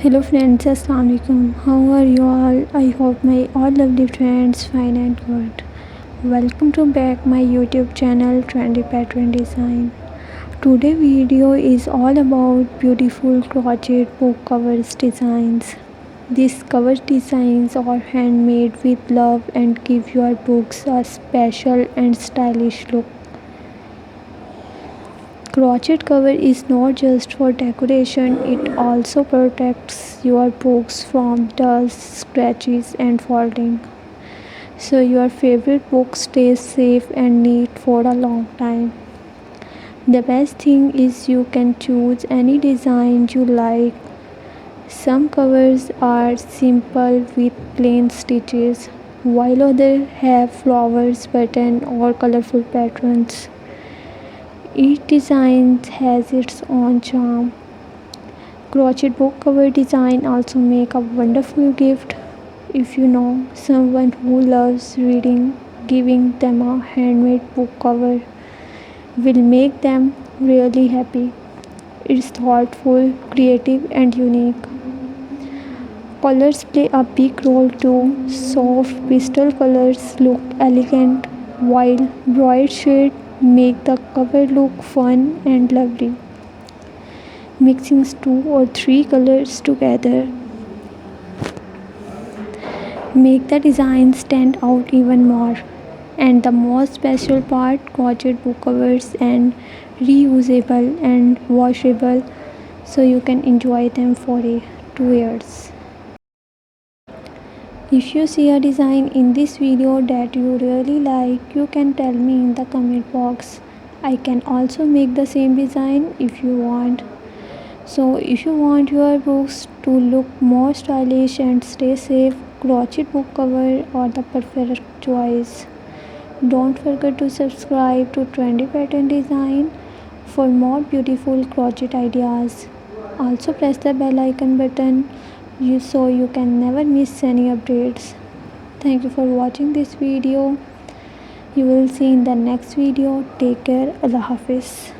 Hello friends, Assalamu alaikum. How are you all? I hope my all lovely friends fine and good. Welcome to back my YouTube channel Trendy Pattern Design. Today video is all about beautiful crochet book covers designs. These cover designs are handmade with love and give your books a special and stylish look. Crochet cover is not just for decoration, it also protects your books from dust, scratches and folding. So your favorite book stays safe and neat for a long time. The best thing is you can choose any design you like. Some covers are simple with plain stitches, while others have flowers, buttons or colorful patterns. Each design has its own charm. Crochet book cover design also make a wonderful gift. If you know someone who loves reading, giving them a handmade book cover will make them really happy. It's thoughtful, creative and unique. Colors play a big role too. Soft pastel colors look elegant, while bright shades make the cover look fun and lovely. Mixing 2 or 3 colors together make the design stand out even more. And the most special part, crochet book covers and reusable and washable, so you can enjoy them for 2 years. If you see a design in this video that you really like, you can tell me in the comment box. I can also make the same design if you want. So if you want your books to look more stylish and stay safe, crochet book cover are the perfect choice. Don't forget to subscribe to Trendy Pattern Design for more beautiful crochet ideas. Also press the bell icon button so you can never miss any updates. Thank you for watching this video. You will see in the next video. Take care. Allah Hafiz.